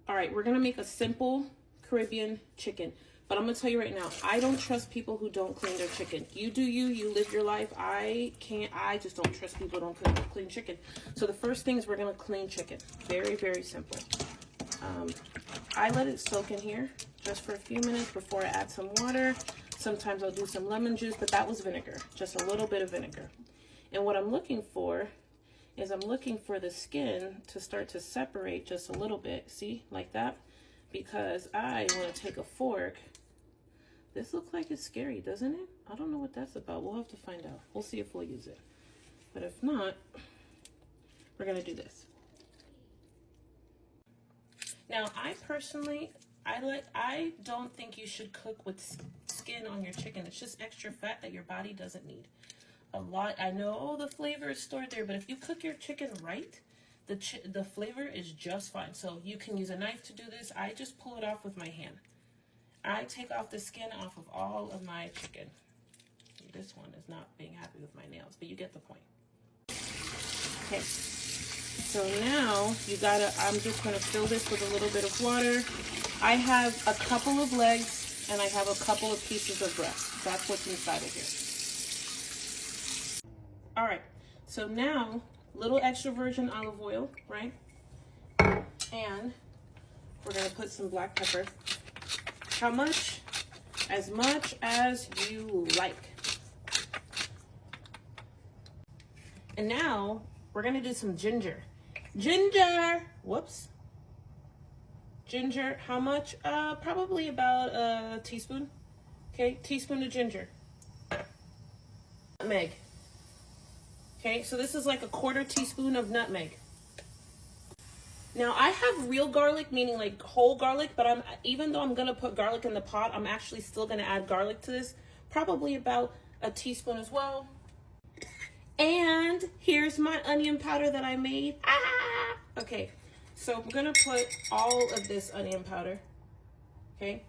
All right, we're gonna make a simple Caribbean chicken. But I'm gonna tell you right now, I don't trust people who don't clean their chicken. You do you, you live your life. I just don't trust people who don't clean chicken. So the first thing is we're gonna clean chicken. Very, very simple. I let it soak in here just for a few minutes before I add some water. Sometimes I'll do some lemon juice, but that was vinegar, just a little bit of vinegar. And what I'm looking for is I'm looking for the skin to start to separate just a little bit. See, like that? Because I want to take a fork. This looks like it's scary, doesn't it? I don't know what that's about. We'll have to find out. We'll see if we'll use it. But if not, we're going to do this. Now, I personally, I don't think you should cook with skin on your chicken. It's just extra fat that your body doesn't need. A lot, I know the flavor is stored there, but if you cook your chicken right, the flavor is just fine. So you can use a knife to do this. I just pull it off with my hand. I take off the skin off of all of my chicken. This one is not being happy with my nails, but you get the point. Okay, so now I'm just gonna fill this with a little bit of water. I have a couple of legs and I have a couple of pieces of breast. That's what's inside of here. All right, so now, little extra virgin olive oil, right? And we're gonna put some black pepper. How much? As much as you like. And now, we're gonna do some ginger. Ginger! Whoops. Ginger, how much? Probably about a teaspoon. Okay, teaspoon of ginger. Nutmeg. Okay, so this is like a 1/4 teaspoon of nutmeg. Now I have real garlic, meaning like whole garlic, but even though I'm gonna put garlic in the pot, I'm actually still gonna add garlic to this. Probably about a teaspoon as well. And here's my onion powder that I made. Ah! Okay, so I'm gonna put all of this onion powder. Okay.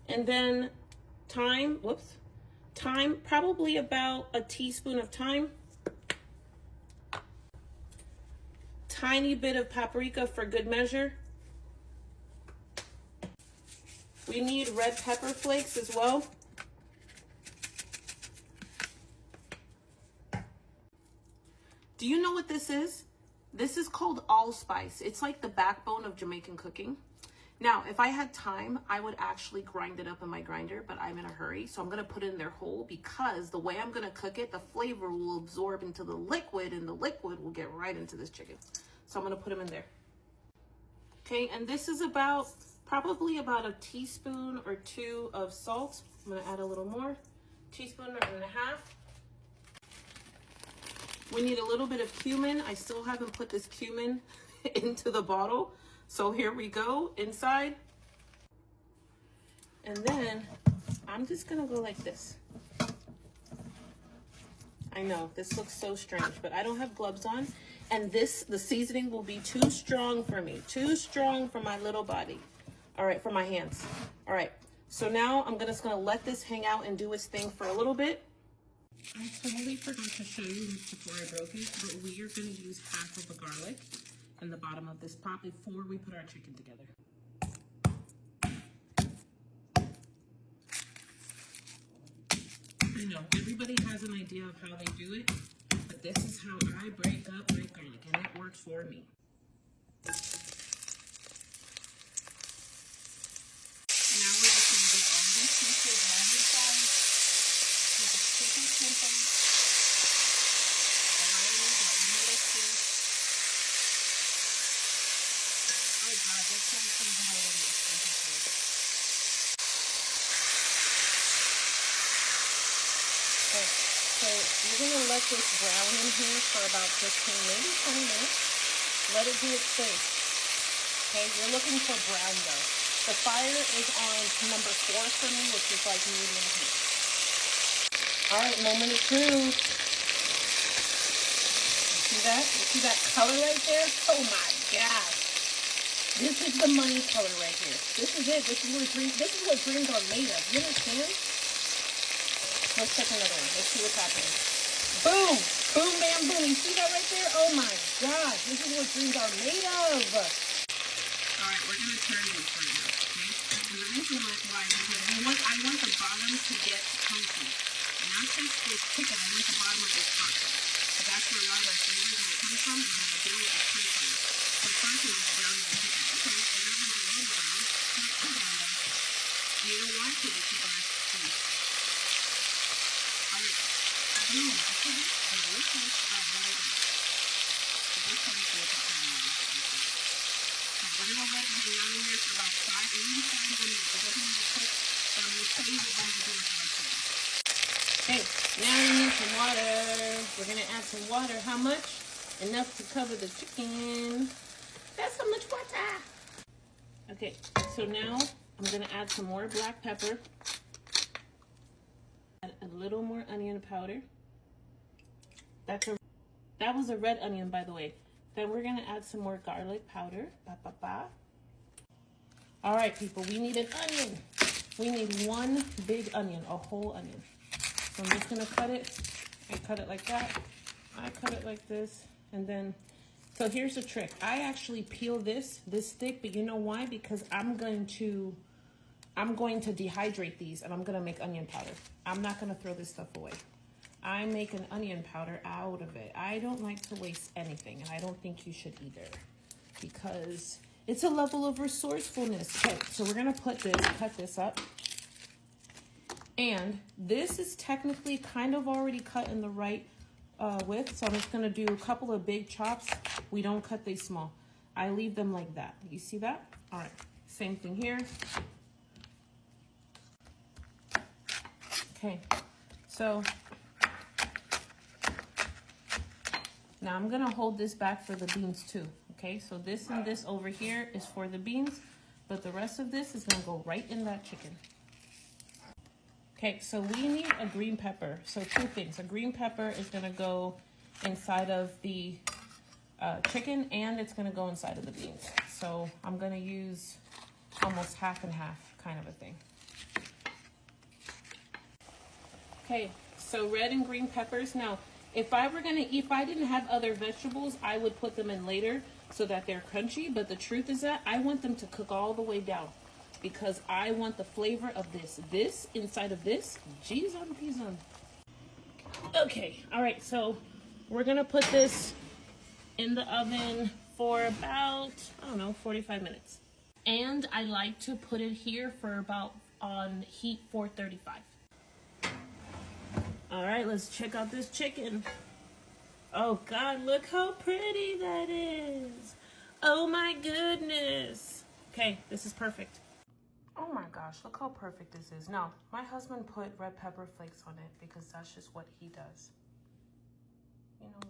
And then thyme, thyme, probably about a teaspoon of thyme. Tiny bit of paprika for good measure. We need red pepper flakes as well. Do you know what this is? This is called allspice. It's like the backbone of Jamaican cooking. Now, if I had time, I would actually grind it up in my grinder, but I'm in a hurry. So I'm gonna put it in there whole because the way I'm gonna cook it, the flavor will absorb into the liquid and the liquid will get right into this chicken. So I'm gonna put them in there. Okay, and this is probably about a teaspoon or 2 of salt. I'm gonna add a little more, teaspoon and a half. We need a little bit of cumin. I still haven't put this cumin into the bottle. So here we go, inside. And then I'm just gonna go like this. I know, this looks so strange, but I don't have gloves on. And the seasoning will be too strong for me, too strong for my little body. All right, for my hands. All right, so now I'm just gonna let this hang out and do its thing for a little bit. I totally forgot to show you this before I broke it, but we are gonna use half of the garlic in the bottom of this pot before we put our chicken together. I know, everybody has an idea of how they do it, but this is how I break up my garlic, and it works for me. Now we're just going to get all these pieces on the side. Make it super simple. Allowing that little space. Oh God, this one's coming out already. Okay, so you're going to let this brown in here for about 15, maybe 20 minutes. Let it do its thing. Okay, you're looking for brown though. The fire is on number 4 for me, which is like medium heat. All right, moment of truth. You see that? You see that color right there? Oh my gosh. This is the money color right here. This is it. This is what greens are made of. You understand? Let's check another one. Let's see what's happening. Boom! Boom, bam, boom. You see that right there? Oh my gosh, this is what dreams are made of. All right, we're gonna turn this right now, okay? And the reason why is because I want the bottom to get crunchy. And not just this chicken, I want the bottom of this pot. So that's where a lot of my flavors are coming from, and I'm gonna do it with crunchy. So first I'm just browning the chicken. Okay, it doesn't have a little brown. Not too brown though. You don't want to with the black cheese. All right. Boom. Okay. And this is really good. So this comes with the we're going to let it hang out in there for about 5 more minutes. It doesn't need to cook, but I'm going to tell you what we're going to do with the rest of it. Okay, now we need some water. We're going to add some water. How much? Enough to cover the chicken. That's how much water. Okay, so now I'm going to add some more black pepper. Add a little more onion powder. That was a red onion, by the way. Then we're gonna add some more garlic powder. All right, people, we need an onion. We need one big onion, a whole onion. So I'm just gonna cut it. I cut it like that. I cut it like this. And then, so here's the trick. I actually peel this thick, but you know why? Because I'm going to dehydrate these and I'm gonna make onion powder. I'm not gonna throw this stuff away. I make an onion powder out of it. I don't like to waste anything, and I don't think you should either, because it's a level of resourcefulness. Okay, so we're gonna cut this up. And this is technically kind of already cut in the right width, so I'm just gonna do a couple of big chops. We don't cut these small. I leave them like that. You see that? All right, same thing here. Okay, so now I'm gonna hold this back for the beans too, okay? So this and this over here is for the beans, but the rest of this is gonna go right in that chicken. Okay, so we need a green pepper. So two things, a green pepper is gonna go inside of the chicken, and it's gonna go inside of the beans. So I'm gonna use almost half and half kind of a thing. Okay, so red and green peppers. Now, if I didn't have other vegetables, I would put them in later so that they're crunchy. But the truth is that I want them to cook all the way down because I want the flavor of this inside of this. Jeez on peas on. Okay, all right, so we're gonna put this in the oven for about, I don't know, 45 minutes. And I like to put it here for about on heat 435. All right, let's check out this chicken. Oh God, look how pretty that is. Oh my goodness. Okay, this is perfect. Oh my gosh, look how perfect this is. Now, my husband put red pepper flakes on it because that's just what he does. You know.